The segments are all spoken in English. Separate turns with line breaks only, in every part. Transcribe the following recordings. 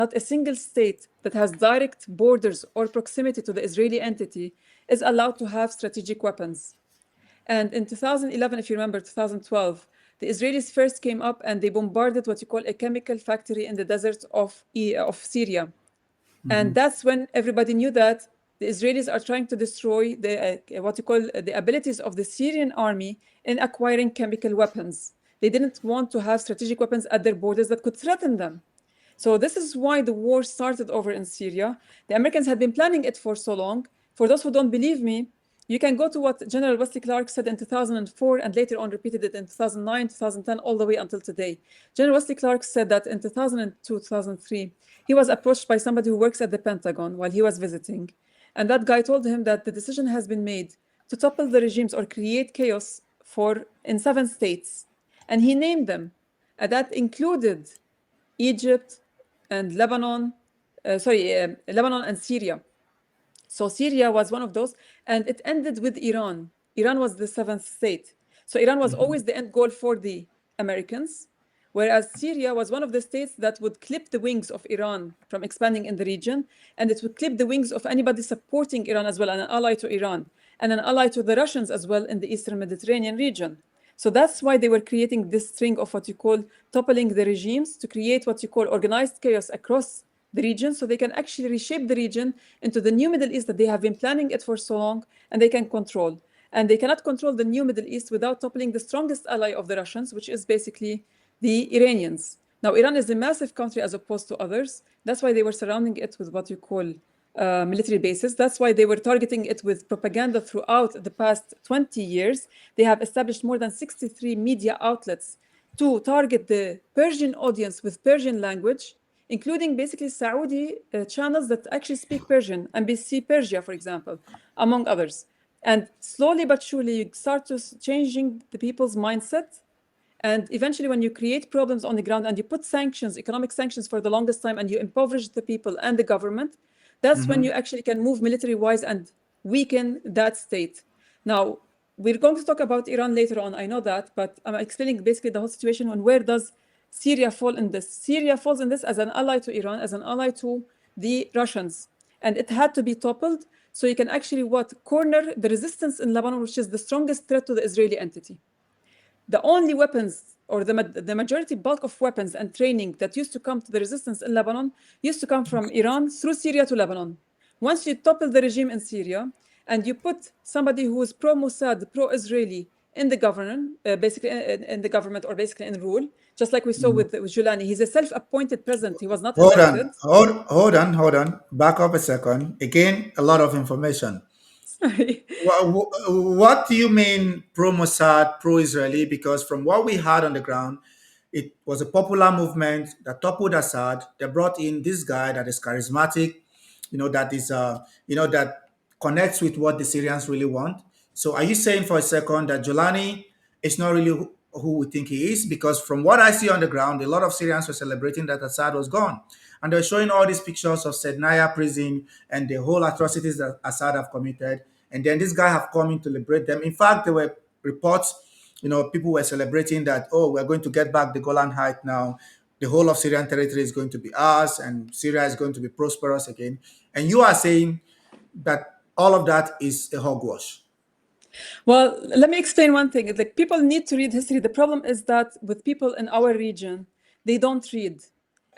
not a single state that has direct borders or proximity to the Israeli entity is allowed to have strategic weapons. And in 2011, if you remember, 2012, the Israelis first came up and they bombarded what you call a chemical factory in the desert of Syria. And that's when everybody knew that the Israelis are trying to destroy the what you call the abilities of the Syrian army in acquiring chemical weapons. They didn't want to have strategic weapons at their borders that could threaten them. So this is why the war started over in Syria. The Americans had been planning it for so long. For those who don't believe me, you can go to what General Wesley Clark said in 2004 and later on repeated it in 2009, 2010, all the way until today. General Wesley Clark said that in 2002, 2003, he was approached by somebody who works at the Pentagon while he was visiting. And that guy told him that the decision has been made to topple the regimes or create chaos in 7 states. And he named them. And that included Egypt and Lebanon and Syria. So Syria was one of those, and it ended with Iran. Iran was the 7th state. So Iran was always the end goal for the Americans, whereas Syria was one of the states that would clip the wings of Iran from expanding in the region, and it would clip the wings of anybody supporting Iran as well, and an ally to Iran, and an ally to the Russians as well in the Eastern Mediterranean region. So that's why they were creating this string of what you call toppling the regimes to create what you call organized chaos across the region, so they can actually reshape the region into the new Middle East that they have been planning it for so long and they can control. And they cannot control the new Middle East without toppling the strongest ally of the Russians, which is basically the Iranians. Now, Iran is a massive country as opposed to others. That's why they were surrounding it with what you call military bases. That's why they were targeting it with propaganda throughout the past 20 years. They have established more than 63 media outlets to target the Persian audience with Persian language, including basically Saudi channels that actually speak Persian, NBC Persia, for example, among others. And slowly but surely, you start to changing the people's mindset. And eventually, when you create problems on the ground and you put sanctions, economic sanctions for the longest time, and you impoverish the people and the government, that's when you actually can move military-wise and weaken that state. Now, we're going to talk about Iran later on, I know that, but I'm explaining basically the whole situation on where does Syria fall in this. Syria falls in this as an ally to Iran, as an ally to the Russians. And it had to be toppled so you can actually corner the resistance in Lebanon, which is the strongest threat to the Israeli entity. The only weapons, or the majority bulk of weapons and training that used to come to the resistance in Lebanon used to come from Iran through Syria to Lebanon. Once you topple the regime in Syria and you put somebody who is pro-Mossad, pro-Israeli in the government, basically in the government or basically in rule, just like we saw with Julani. He's a self-appointed president. He was not elected.
Hold on. Back up a second. Again, a lot of information.
Sorry.
What do you mean pro Mossad, pro Israeli? Because from what we had on the ground, it was a popular movement that toppled Assad. They brought in this guy that is charismatic, that is, that connects with what the Syrians really want. So, are you saying for a second that Jolani is not really who we think he is? Because from what I see on the ground, a lot of Syrians were celebrating that Assad was gone, and they're showing all these pictures of Sednaya prison and the whole atrocities that Assad have committed. And then this guy have come in to liberate them. In fact, there were reports, people were celebrating that, oh, we're going to get back the Golan Heights now. The whole of Syrian territory is going to be ours, and Syria is going to be prosperous again. And you are saying that all of that is a hogwash.
Well, let me explain one thing. Like, people need to read history. The problem is that with people in our region, they don't read.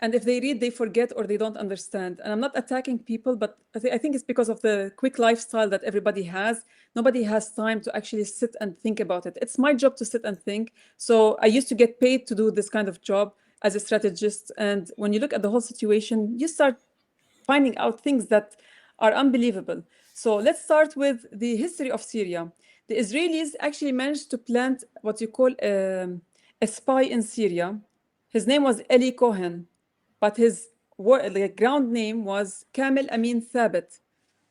And if they read, they forget or they don't understand. And I'm not attacking people, but I think it's because of the quick lifestyle that everybody has. Nobody has time to actually sit and think about it. It's my job to sit and think. So I used to get paid to do this kind of job as a strategist. And when you look at the whole situation, you start finding out things that are unbelievable. So let's start with the history of Syria. The Israelis actually managed to plant what you call a spy in Syria. His name was Eli Cohen, but his ground name was Kamel Amin Thabit.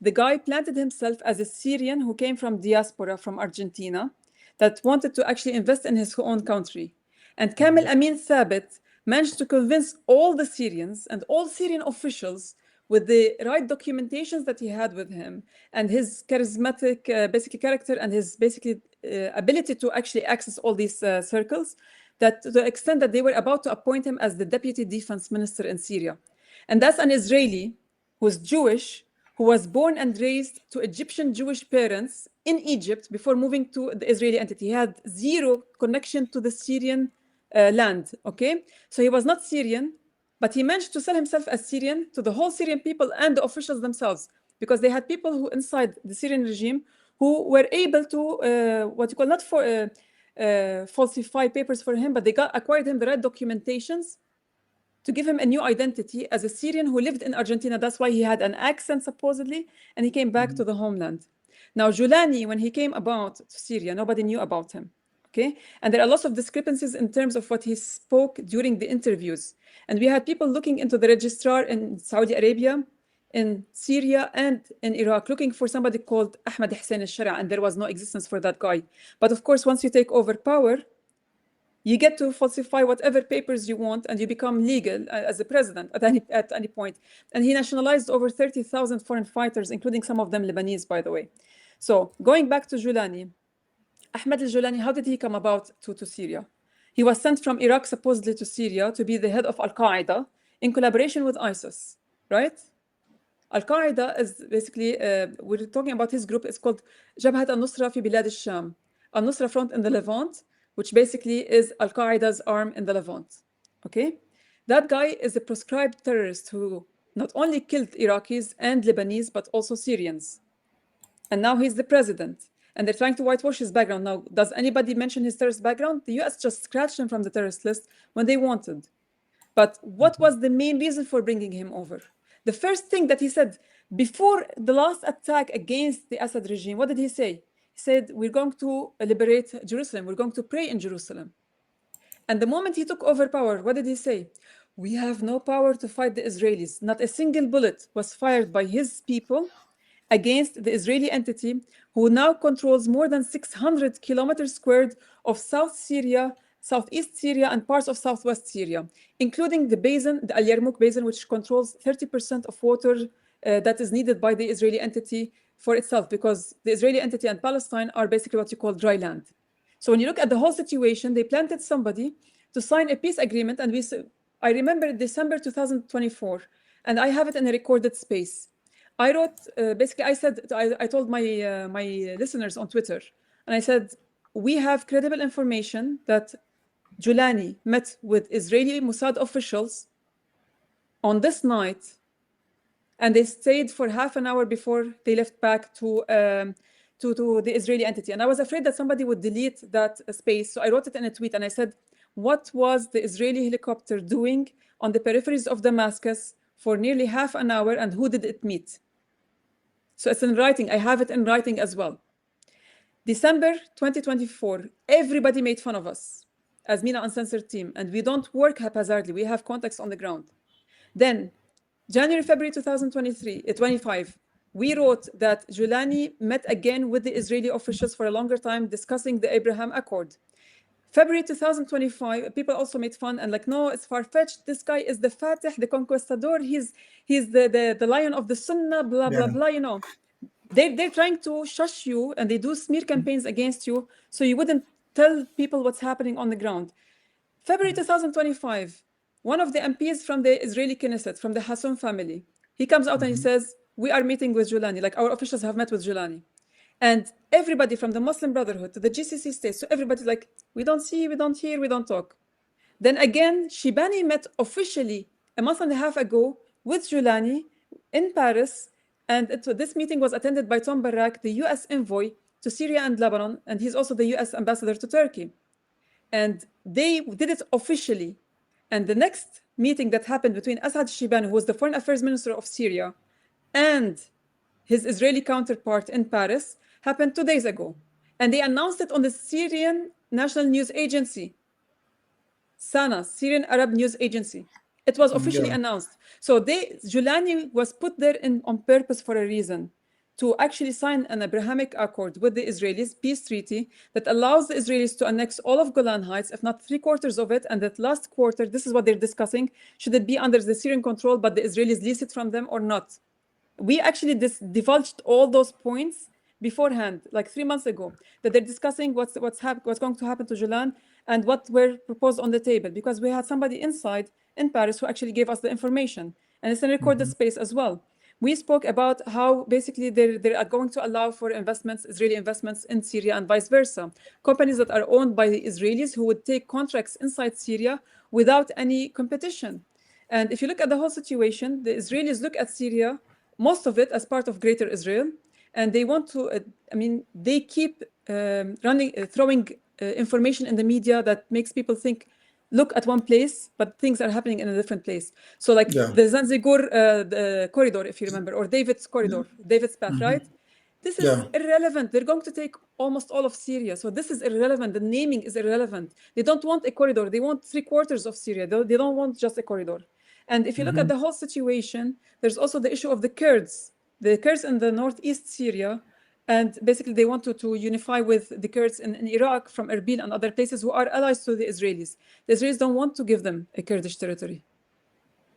The guy planted himself as a Syrian who came from diaspora from Argentina that wanted to actually invest in his own country. And Kamel Amin Thabit managed to convince all the Syrians and all Syrian officials with the right documentations that he had with him and his charismatic basically character and his basically ability to actually access all these circles, that to the extent that they were about to appoint him as the deputy defense minister in Syria. And that's an Israeli who's Jewish, who was born and raised to Egyptian Jewish parents in Egypt before moving to the Israeli entity. He had zero connection to the Syrian land, okay? So he was not Syrian, but he managed to sell himself as Syrian to the whole Syrian people and the officials themselves, because they had people who inside the Syrian regime who were able to, what you call, not for falsify papers for him, but they acquired him the right documentations to give him a new identity as a Syrian who lived in Argentina. That's why he had an accent, supposedly, and he came back to the homeland. Now, Julani, when he came about to Syria, nobody knew about him. Okay? And there are lots of discrepancies in terms of what he spoke during the interviews. And we had people looking into the registrar in Saudi Arabia, in Syria, and in Iraq, looking for somebody called Ahmed Hussein al-Shara, and there was no existence for that guy. But of course, once you take over power, you get to falsify whatever papers you want, and you become legal as a president at any point. And he nationalized over 30,000 foreign fighters, including some of them Lebanese, by the way. So going back to Julani, Ahmed al-Julani, how did he come about to Syria? He was sent from Iraq supposedly to Syria to be the head of Al-Qaeda in collaboration with ISIS, right? Al-Qaeda is basically, we're talking about his group, it's called Jabhat al-Nusra fi Bilad al-Sham, al-Nusra Front in the Levant, which basically is Al-Qaeda's arm in the Levant, okay? That guy is a proscribed terrorist who not only killed Iraqis and Lebanese, but also Syrians. And now he's the president. And they're trying to whitewash his background. Now, does anybody mention his terrorist background? The US just scratched him from the terrorist list when they wanted. But what was the main reason for bringing him over? The first thing that he said before the last attack against the Assad regime, what did he say? He said, we're going to liberate Jerusalem. We're going to pray in Jerusalem. And the moment he took over power, what did he say? We have no power to fight the Israelis. Not a single bullet was fired by his people against the Israeli entity, who now controls more than 600 kilometers squared of South Syria, Southeast Syria, and parts of Southwest Syria, including the basin, the Al Yarmouk basin, which controls 30% of water that is needed by the Israeli entity for itself, because the Israeli entity and Palestine are basically what you call dry land. So when you look at the whole situation, they planted somebody to sign a peace agreement. And I remember December 2024, and I have it in a recorded space. I wrote, basically, I told my listeners on Twitter, and I said, we have credible information that Julani met with Israeli Mossad officials on this night, and they stayed for half an hour before they left back to the Israeli entity. And I was afraid that somebody would delete that space. So I wrote it in a tweet, and I said, what was the Israeli helicopter doing on the peripheries of Damascus for nearly half an hour, and who did it meet? So it's in writing. I have it in writing as well. December 2024, everybody made fun of us as MENA Uncensored team, and we don't work haphazardly. We have contacts on the ground. Then, January, February 2025, we wrote that Julani met again with the Israeli officials for a longer time discussing the Abraham Accord. February 2025, people also made fun and like, no, it's far-fetched. This guy is the Fatih, the conquistador. He's the lion of the Sunnah, blah, blah, blah, you know. They're trying to shush you, and they do smear campaigns against you, so you wouldn't tell people what's happening on the ground. February 2025, one of the MPs from the Israeli Knesset, from the Hasson family, he comes out and he says, we are meeting with Julani, like our officials have met with Julani. And everybody from the Muslim Brotherhood to the GCC states, so everybody's like, we don't see, we don't hear, we don't talk. Then again, Shibani met officially a month and a half ago with Julani in Paris, and this meeting was attended by Tom Barak, the US envoy to Syria and Lebanon, and he's also the US ambassador to Turkey. And they did it officially. And the next meeting that happened between Asad Shibani, who was the foreign affairs minister of Syria, and his Israeli counterpart in Paris happened 2 days ago. And they announced it on the Syrian National News Agency, SANA, Syrian Arab News Agency. It was officially announced. So Julani was put there on purpose for a reason, to actually sign an Abrahamic Accord with the Israelis, peace treaty, that allows the Israelis to annex all of Golan Heights, if not 3/4 of it, and that last quarter, this is what they're discussing, should it be under the Syrian control, but the Israelis lease it from them or not? We actually divulged all those points beforehand, like 3 months ago, that they're discussing what's going to happen to Julan and what were proposed on the table, because we had somebody inside in Paris who actually gave us the information. and it's in a recorded space as well. We spoke about how basically they are going to allow for investments, Israeli investments in Syria and vice versa. Companies that are owned by the Israelis who would take contracts inside Syria without any competition. And if you look at the whole situation, the Israelis look at Syria, most of it as part of Greater Israel, and they want to, they keep throwing information in the media that makes people think, look at one place, but things are happening in a different place. So like
Yeah.
the Zanzibar the corridor, if you remember, or David's corridor, David's path, right? This is
Yeah.
irrelevant. They're going to take almost all of Syria. So this is irrelevant. The naming is irrelevant. They don't want a corridor. They want 3/4 of Syria. They don't want just a corridor. And if you look at the whole situation, there's also the issue of the Kurds in the northeast Syria. And basically, they want to unify with the Kurds in Iraq from Erbil and other places who are allies to the Israelis. The Israelis don't want to give them a Kurdish territory.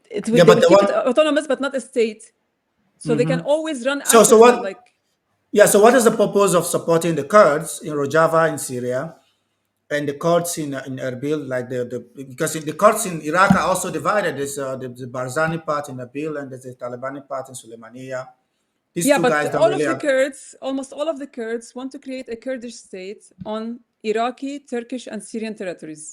They will keep it autonomous, but not a state. So they can always run after
So
them.
what? Yeah. So what is the purpose of supporting the Kurds in Rojava in Syria and the Kurds in Erbil? Like because the Kurds in Iraq are also divided. There's the Barzani part in Erbil and there's the Talibani part in Suleimania. These
Yeah,
two
but
guys don't really
almost all of the Kurds want to create a Kurdish state on Iraqi, Turkish, and Syrian territories.